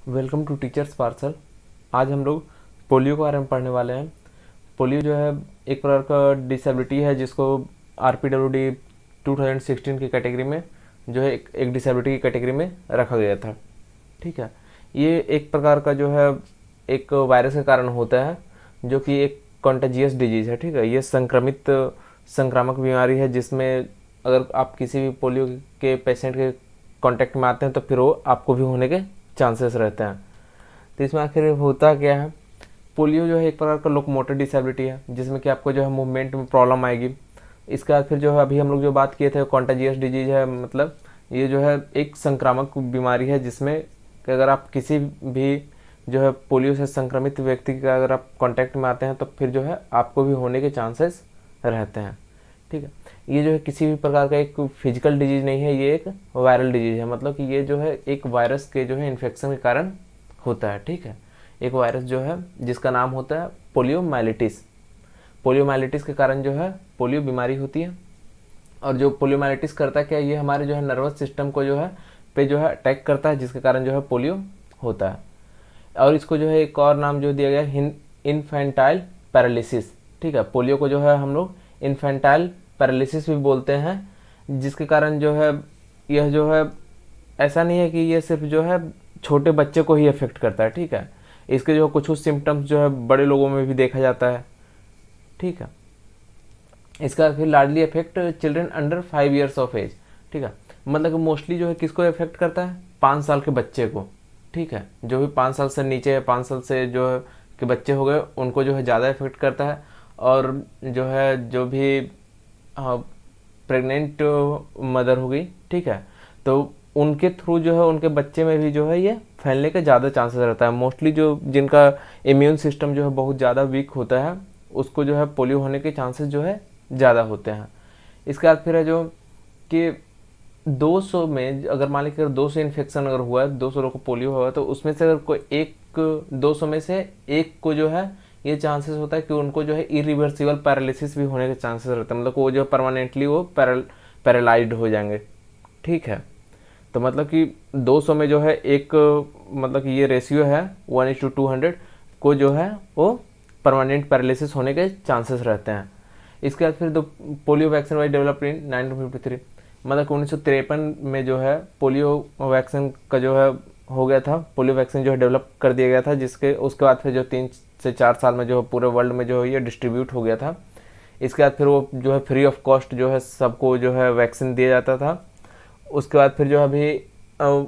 Welcome to teachers parcel. आज हम लोग पोलियो के बारे में पढ़ने वाले हैं। पोलियो जो है एक प्रकार का डिसेबिलिटी है जिसको RPWD 2016 की कैटेगरी में जो है एक डिसेबिलिटी की कैटेगरी में रखा गया था। ठीक है, ये एक प्रकार का जो है एक वायरस के कारण होता है जो कि एक कॉन्टेजियस डिजीज़ है। ठीक है, ये संक्रामक बीमारी है जिसमें अगर आप किसी भी पोलियो के पेशेंट के कांटेक्ट में आते हैं तो फिर वो आपको भी होने के चांसेस रहते हैं। तो इसमें आखिर होता क्या है, पोलियो जो है एक प्रकार का लोकोमोटर डिसेबिलिटी है जिसमें कि आपको जो है मूवमेंट में प्रॉब्लम आएगी। इसके बाद फिर जो है अभी हम लोग जो बात किए थे कॉन्टेजियस डिजीज है, मतलब ये जो है एक संक्रामक बीमारी है जिसमें कि अगर आप किसी भी जो है पोलियो से संक्रमित व्यक्ति का अगर आप कांटेक्ट में आते हैं तो फिर जो है आपको भी होने के चांसेस रहते हैं। ठीक है, ये जो है किसी भी प्रकार का एक फिजिकल डिजीज नहीं है, ये एक वायरल डिजीज है। मतलब कि ये जो है एक वायरस के जो है इन्फेक्शन के कारण होता है। ठीक है, एक वायरस जो है जिसका नाम होता है पोलियोमाइलिटिस। पोलियोमाइलिटिस के कारण जो है पोलियो बीमारी होती है। और जो पोलियोमाइलिटिस करता है क्या, ये हमारे जो है नर्वस सिस्टम को जो है अटैक करता है जिसके कारण जो है पोलियो होता है। और इसको जो है एक और नाम जो दिया गया है इन्फेंटाइल पैरालिसिस। ठीक है, पोलियो को जो है हम लोग इन्फेंटाइल पैरालिसिस भी बोलते हैं, जिसके कारण जो है यह जो है ऐसा नहीं है कि ये सिर्फ जो है छोटे बच्चे को ही अफेक्ट करता है। ठीक है, इसके जो कुछ सिम्टम्स जो है बड़े लोगों में भी देखा जाता है। ठीक है, इसका फिर largely effect children under 5 years of age. ठीक है, मतलब कि मोस्टली जो है किसको इफेक्ट करता है, 5 साल के बच्चे को। ठीक है, जो भी 5 साल से नीचे है, 5 साल से जो है के बच्चे हो गए उनको जो है ज़्यादा इफेक्ट करता है। और जो है जो भी प्रेग्नेंट मदर हो गई, ठीक है, तो उनके थ्रू जो है उनके बच्चे में भी जो है ये फैलने के ज़्यादा चांसेस रहता है। मोस्टली जो जिनका इम्यून सिस्टम जो है बहुत ज़्यादा वीक होता है उसको जो है पोलियो होने के चांसेस जो है ज़्यादा होते हैं। इसके बाद फिर है जो कि 200 में अगर मान लीजिए 200 इन्फेक्शन अगर हुआ है, 200 लोग को पोलियो हुआ है, तो उसमें से अगर कोई एक 200 में से एक को जो है ये चांसेस होता है कि उनको जो है इरिवर्सिबल पैरालिसिस भी होने के चांसेस रहते हैं। मतलब वो जो परमानेंटली वो पैरालाइज्ड हो जाएंगे। ठीक है, तो मतलब कि 200 में जो है एक, मतलब कि ये रेशियो है 1:200 को जो है वो परमानेंट पैरालिसिस होने के चांसेस रहते हैं। इसके बाद फिर polio vaccine was developed in 1953। मतलब कि 1953 में जो है पोलियो वैक्सीन का जो है हो गया था, पोलियो वैक्सीन जो है डेवलप कर दिया गया था, जिसके उसके बाद फिर जो 3 से 4 साल में जो है पूरे वर्ल्ड में जो है ये डिस्ट्रीब्यूट हो गया था। इसके बाद फिर वो जो है फ्री ऑफ कॉस्ट जो है सबको जो है वैक्सीन दिया जाता था। उसके बाद फिर जो है अभी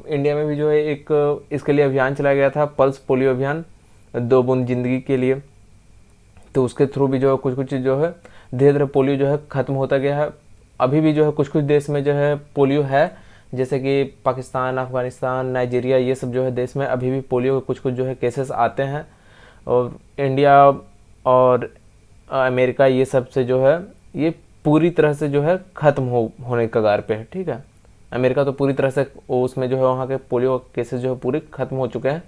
इंडिया में भी जो है एक इसके लिए अभियान चलाया गया था, पल्स पोलियो अभियान, 2 बूंद जिंदगी के लिए। तो उसके थ्रू भी जो है कुछ कुछ जो है धीरे धीरे पोलियो जो है ख़त्म होता गया है। अभी भी जो है कुछ कुछ देश में जो है पोलियो है, जैसे कि पाकिस्तान, अफगानिस्तान, नाइजीरिया, ये सब जो है देश में अभी भी पोलियो के कुछ कुछ जो है केसेस आते हैं। और इंडिया और अमेरिका ये सब से जो है ये पूरी तरह से जो है ख़त्म होने के कगार पे है। ठीक है, अमेरिका तो पूरी तरह से उसमें जो है वहाँ के पोलियो केसेस जो है पूरे ख़त्म हो चुके हैं।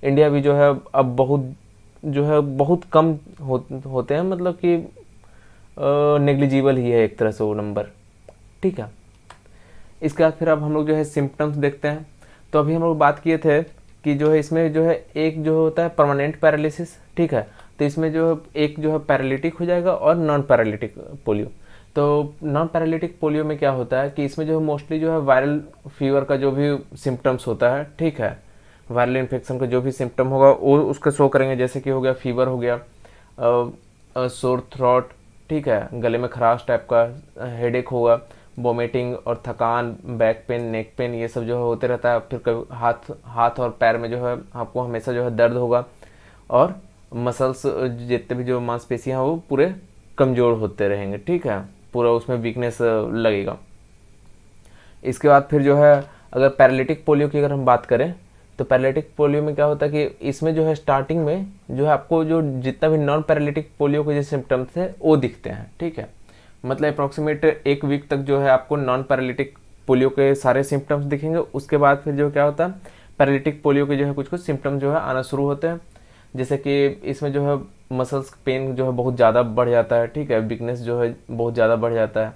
इंडिया भी जो है अब बहुत कम होते हैं, मतलब कि नेग्लिजिबल ही है एक तरह से वो नंबर। ठीक है, इसके बाद फिर अब हम लोग जो है सिम्टम्स देखते हैं। तो अभी हम लोग बात किए थे कि जो है इसमें जो है एक जो होता है परमानेंट पैरालिसिस। ठीक है, तो इसमें जो है एक जो है पैरालिटिक हो जाएगा और नॉन पैरालिटिक पोलियो। तो नॉन पैरालिटिक पोलियो में क्या होता है कि इसमें जो है मोस्टली जो है वायरल फीवर का जो भी सिम्टम्स होता है, ठीक है, वायरल इन्फेक्शन का जो भी सिम्टम होगा वो उसके शो करेंगे। जैसे कि हो गया फीवर, हो गया सोर थ्रोट, ठीक है, गले में खराश टाइप का, हेडेक होगा, वोमिटिंग और थकान, बैक पेन, नेक पेन, ये सब जो है होते रहता है। फिर कभी हाथ और पैर में जो है आपको हमेशा जो है दर्द होगा और मसल्स जितने भी जो मांसपेशियाँ हैं वो पूरे कमज़ोर होते रहेंगे। ठीक है, पूरा उसमें वीकनेस लगेगा। इसके बाद फिर जो है अगर पैरालिटिक पोलियो की अगर हम बात करें तो पैरालिटिक पोलियो में क्या होता है कि इसमें जो है स्टार्टिंग में जो है आपको जो जितना भी नॉन पैरालिटिक पोलियो के जो सिम्टम्स थे वो दिखते हैं। ठीक है, मतलब अप्रॉक्सीमेट 1 वीक तक जो है आपको नॉन पैरालिटिक पोलियो के सारे सिम्टम्स दिखेंगे। उसके बाद फिर जो क्या होता है पैरालिटिक पोलियो के जो है कुछ कुछ सिम्टम्स जो है आना शुरू होते हैं। जैसे कि इसमें जो है मसल्स पेन जो है बहुत ज़्यादा बढ़ जाता है। ठीक है, वीकनेस जो है बहुत ज़्यादा बढ़ जाता है।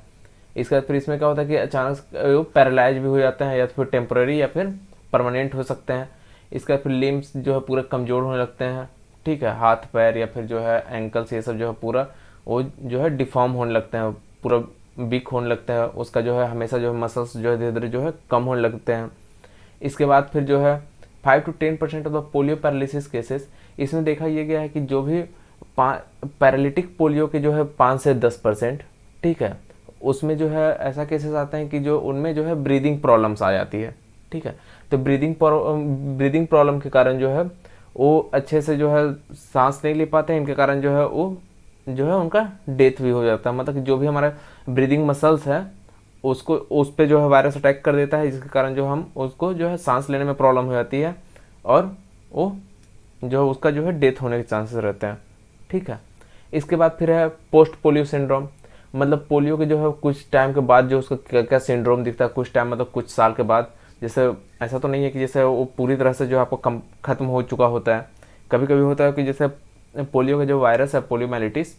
इसके बाद फिर इसमें क्या होता है कि अचानक पैरालाइज भी हो जाते हैं, या फिर टेम्पररी या फिर परमानेंट हो सकते हैं। इसका फिर लिम्स जो है पूरा कमज़ोर होने लगते हैं, ठीक है, हाथ पैर या फिर जो है एंकल्स ये सब जो है पूरा वो जो है डिफॉर्म होने लगते हैं, पूरा वीक होने लगता है, उसका जो है हमेशा जो है मसल्स जो है धीरे धीरे जो है कम होने लगते हैं। इसके बाद फिर जो है 5 to 10% of the polio paralysis cases, इसमें देखा ये गया है कि जो भी पैरालिटिक पोलियो के जो है 5 से 10%, ठीक है, उसमें जो है ऐसा केसेस आते हैं कि जो उनमें जो है ब्रीदिंग प्रॉब्लम्स आ जाती है, ठीक है। तो ब्रीदिंग प्रॉब्लम के कारण जो है वो अच्छे से जो है सांस नहीं ले पाते हैं, इनके कारण जो है वो जो है उनका डेथ भी हो जाता है। मतलब कि जो भी हमारा ब्रीदिंग मसल्स है उसको उस पर जो है वायरस अटैक कर देता है, जिसके कारण जो हम उसको जो है सांस लेने में प्रॉब्लम हो जाती है और वो जो है उसका जो है डेथ होने के चांसेस रहते हैं, ठीक है। इसके बाद फिर है पोस्ट पोलियो सिंड्रोम, मतलब पोलियो के जो है कुछ टाइम के बाद जो उसका क्या क्या सिंड्रोम दिखता है, कुछ टाइम मतलब कुछ साल के बाद। जैसे ऐसा तो नहीं है कि जैसे वो पूरी तरह से जो आपको ख़त्म हो चुका होता है, कभी कभी होता है कि जैसे पोलियो का जो वायरस है पोलियोमाइलिटिस,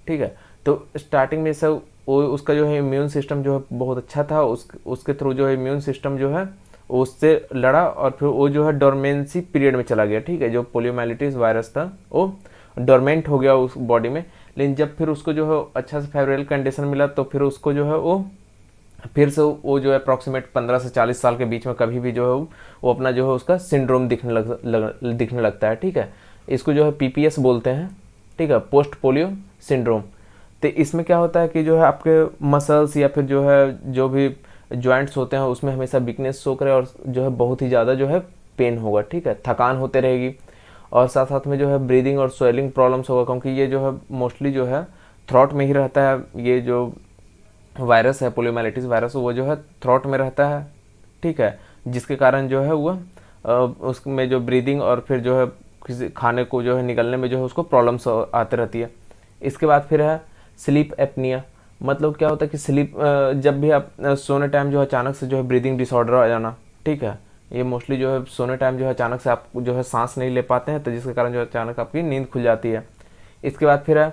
ठीक है, तो स्टार्टिंग में जैसे वो उसका जो है इम्यून सिस्टम जो है बहुत अच्छा था, उसके थ्रू जो है इम्यून सिस्टम जो है उससे लड़ा और फिर वो जो है डोरमेंसी पीरियड में चला गया, ठीक है। जो पोलियोमाइलिटिस वायरस था वो डोरमेंट हो गया उस बॉडी में, लेकिन जब फिर उसको जो है अच्छा से फेवरेबल कंडीशन मिला तो फिर उसको जो है वो फिर से वो जो है अप्रॉक्सीमेट 15 से 40 साल के बीच में कभी भी जो है वो अपना जो है उसका सिंड्रोम दिखने लगता है, ठीक है। इसको जो है पीपीएस बोलते हैं, ठीक है, पोस्ट पोलियो सिंड्रोम। तो इसमें क्या होता है कि जो है आपके मसल्स या फिर जो है जो भी जॉइंट्स होते हैं उसमें हमेशा वीकनेस शो करे और जो है बहुत ही ज़्यादा जो है पेन होगा, ठीक है, थकान होते रहेगी और साथ साथ में जो है ब्रीदिंग और स्वेलिंग प्रॉब्लम्स होगा, क्योंकि ये जो है मोस्टली जो है थ्रोट में ही रहता है। ये जो वायरस है पोलियोमाइलिटिस वायरस वो जो है थ्रोट में रहता है, ठीक है, जिसके कारण जो है वह उसमें जो ब्रीदिंग और फिर जो है किसी खाने को जो है निकलने में जो है उसको प्रॉब्लम्स आते रहती है। इसके बाद फिर है स्लीप एपनिया, मतलब क्या होता है कि स्लीप जब भी आप सोने टाइम जो है अचानक से जो है ब्रीदिंग डिसऑर्डर आ जाना, ठीक है, ये मोस्टली जो है सोने टाइम जो है अचानक से आप जो है सांस नहीं ले पाते हैं, तो जिसके कारण जो है अचानक आपकी नींद खुल जाती है। इसके बाद फिर है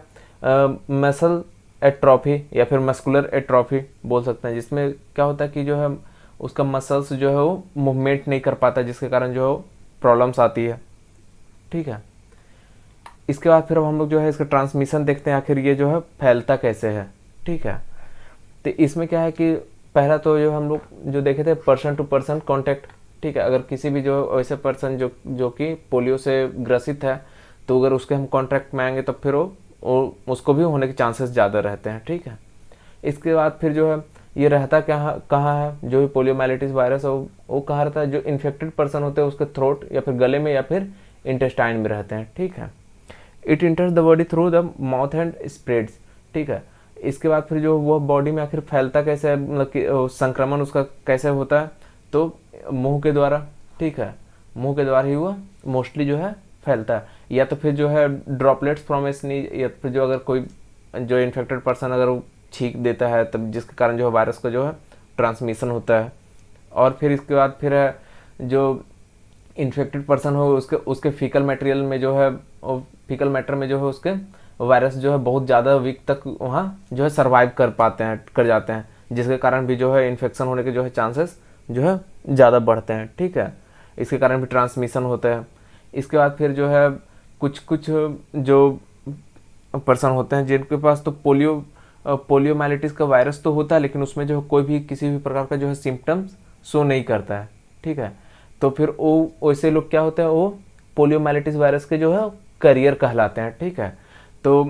मसल एट्रोफी या फिर मस्कुलर एट्रोफी बोल सकते हैं, जिसमें क्या होता है कि जो है उसका मसल्स जो है वो मूवमेंट नहीं कर पाता, जिसके कारण जो है प्रॉब्लम्स आती है, ठीक है। इसके बाद फिर हम लोग जो है इसका ट्रांसमिशन देखते हैं, आखिर ये जो है फैलता कैसे है, ठीक है। तो इसमें क्या है कि पहला तो जो हम लोग जो देखे the person to person contact, ठीक है, अगर किसी भी जो ऐसे पर्सन जो कि पोलियो से ग्रसित है तो अगर उसके हम कॉन्टैक्ट में आएंगे तो फिर वो उसको भी होने के चांसेस ज़्यादा रहते हैं, ठीक है। इसके बाद फिर जो है ये रहता कहाँ है, जो भी पोलियोमाइलिटिस वायरस है वो कहाँ रहता है, जो इन्फेक्टेड पर्सन होते हैं उसके थ्रोट या फिर गले में या फिर इंटेस्टाइन में रहते हैं, ठीक है। It इंटर्स the body through the mouth and spreads, ठीक है। इसके बाद फिर जो वो बॉडी में आखिर फैलता कैसे है, मतलब कि संक्रमण उसका कैसे होता है, तो मुंह के द्वारा, ठीक है, मुंह के द्वारा ही वो मोस्टली जो है फैलता है, या तो फिर जो है ड्रॉपलेट्स फ्रॉम ए स्नीज, या फिर जो अगर कोई जो इन्फेक्टेड पर्सन अगर वो छींक देता है तब जिसके कारण जो है वायरस का जो है ट्रांसमिशन होता है। और फिर इसके बाद फिर है जो इन्फेक्टेड पर्सन हो उसके फीकल मटेरियल में जो है फीकल मैटर में जो है उसके वायरस जो है बहुत ज़्यादा वीक तक वहाँ जो है सर्वाइव कर जाते हैं, जिसके कारण भी जो है इन्फेक्शन होने के जो है चांसेस जो है ज़्यादा बढ़ते हैं, ठीक है। इसके कारण भी ट्रांसमिशन होता है। इसके बाद फिर जो है कुछ जो पर्सन होते हैं जिनके पास तो पोलियोमाइलिटिस का वायरस तो होता है, लेकिन उसमें जो है कोई भी किसी भी प्रकार का जो है सिम्टम्स शो नहीं करता है, ठीक है। तो फिर वो वैसे लोग क्या होते हैं, वो पोलियोमाइलिटिस वायरस के जो है कैरियर कहलाते हैं, ठीक है। तो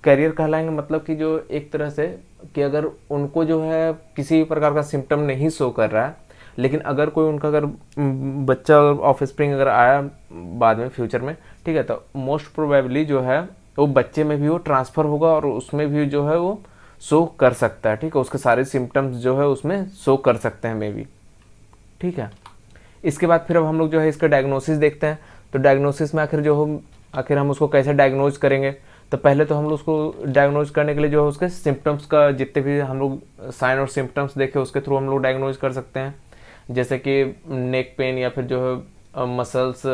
कैरियर कहलाएंगे मतलब कि जो एक तरह से कि अगर उनको जो है किसी भी प्रकार का सिम्टम नहीं शो कर रहा है, लेकिन अगर कोई उनका अगर बच्चा ऑफ स्प्रिंग अगर आया बाद में फ्यूचर में, ठीक है, तो मोस्ट प्रोबेबली जो है वो बच्चे में भी वो ट्रांसफ़र होगा और उसमें भी जो है वो शो कर सकता है, ठीक है, उसके सारे सिम्टम्स जो है उसमें शो कर सकते हैं मे बी, ठीक है। इसके बाद फिर अब हम लोग जो है इसका डायग्नोसिस देखते हैं। तो डायग्नोसिस में आखिर हम उसको कैसे डायग्नोज करेंगे, तो पहले तो हम लोग उसको डायग्नोज करने के लिए जो है उसके सिम्टम्स का जितने भी हम लोग साइन और सिम्टम्स देखे उसके थ्रू हम लोग डायग्नोज कर सकते हैं, जैसे कि नेक पेन या फिर जो है मसल्स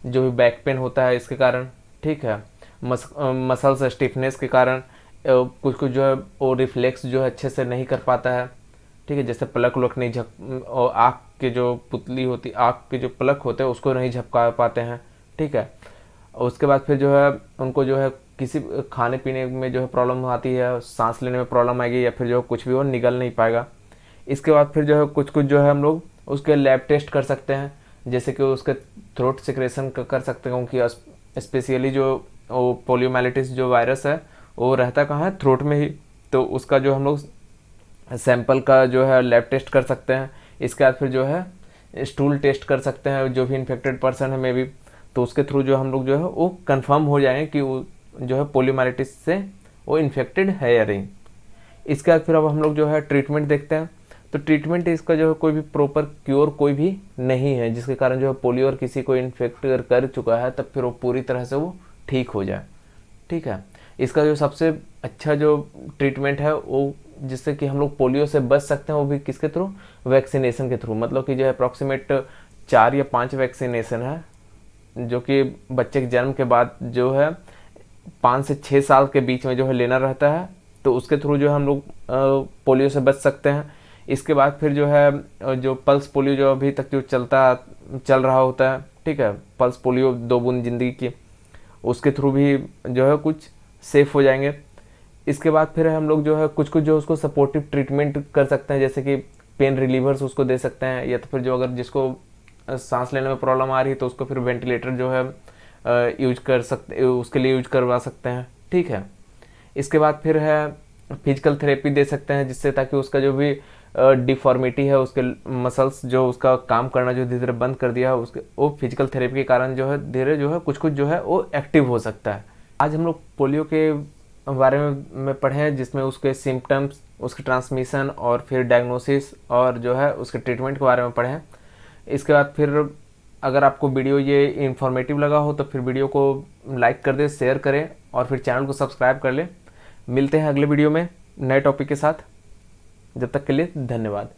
जो भी बैक पेन होता है इसके कारण, ठीक है, मसल्स स्टिफनेस के कारण कुछ जो है वो रिफ्लेक्स जो है अच्छे से नहीं कर पाता है, ठीक है, जैसे पलक उलक नहीं झप और आँख के जो पुतली होती, आँख के जो पलक होते हैं उसको नहीं झपका पाते हैं, ठीक है। और उसके बाद फिर जो है उनको जो है किसी खाने पीने में जो है प्रॉब्लम आती है, सांस लेने में प्रॉब्लम आएगी, या फिर जो कुछ भी वो निगल नहीं पाएगा। इसके बाद फिर जो है कुछ कुछ जो है हम लोग उसके लैब टेस्ट कर सकते हैं, जैसे कि उसके थ्रोट सिक्रेशन कर सकते हैं, क्योंकि स्पेशली जो वो पोलियोमाइलिटिस जो वायरस है वो रहता कहाँ है, थ्रोट में ही। तो उसका जो हम लोग सैंपल का जो है लैब टेस्ट कर सकते हैं। इसके बाद फिर जो है स्टूल टेस्ट कर सकते हैं, जो भी इन्फेक्टेड पर्सन है मे बी, तो उसके थ्रू जो हम लोग जो है वो कंफर्म हो जाएंगे कि वो जो है पोलियोमाइलिटिस से वो इन्फेक्टेड है या नहीं। इसके बाद फिर अब हम लोग जो है ट्रीटमेंट देखते हैं। तो ट्रीटमेंट इसका जो है कोई भी प्रॉपर क्योर कोई भी नहीं है, जिसके कारण जो है पोलियो और किसी को इन्फेक्ट कर चुका है तब फिर वो पूरी तरह से वो ठीक हो जाए, ठीक है। इसका जो सबसे अच्छा जो ट्रीटमेंट है वो जिससे कि हम लोग पोलियो से बच सकते हैं, वो भी किसके थ्रू, वैक्सीनेशन के थ्रू। मतलब कि जो है अप्रॉक्सीमेट 4 या 5 वैक्सीनेशन है जो कि बच्चे के जन्म के बाद जो है 5 से 6 साल के बीच में जो है लेना रहता है। तो उसके थ्रू जो है हम लोग पोलियो से बच सकते हैं। इसके बाद फिर जो है जो पल्स पोलियो जो अभी तक जो चल रहा होता है, ठीक है, पल्स पोलियो 2 बूंद जिंदगी की, उसके थ्रू भी जो है कुछ सेफ हो जाएंगे। इसके बाद फिर हम लोग जो है कुछ कुछ जो उसको सपोर्टिव ट्रीटमेंट कर सकते हैं, जैसे कि पेन रिलीवर्स उसको दे सकते हैं, या तो फिर जो अगर जिसको सांस लेने में प्रॉब्लम आ रही है तो उसको फिर वेंटिलेटर जो है यूज कर सकते, उसके लिए यूज करवा सकते हैं, ठीक है। इसके बाद फिर है फिजिकल थेरेपी दे सकते हैं, जिससे ताकि उसका जो भी डिफॉर्मिटी है, उसके मसल्स जो उसका काम करना जो धीरे धीरे बंद कर दिया है, उसके वो फिजिकल थेरेपी के कारण जो है धीरे जो है कुछ कुछ जो है वो एक्टिव हो सकता है। आज हम लोग पोलियो के बारे में पढ़े हैं, जिसमें उसके सिम्टम्स, उसकी ट्रांसमिशन और फिर डायग्नोसिस और जो है उसके ट्रीटमेंट के बारे में पढ़े हैं। इसके बाद फिर अगर आपको वीडियो ये इन्फॉर्मेटिव लगा हो तो फिर वीडियो को लाइक कर दें, शेयर करें और फिर चैनल को सब्सक्राइब कर लें। मिलते हैं अगले वीडियो में नए टॉपिक के साथ। जब तक के लिए धन्यवाद।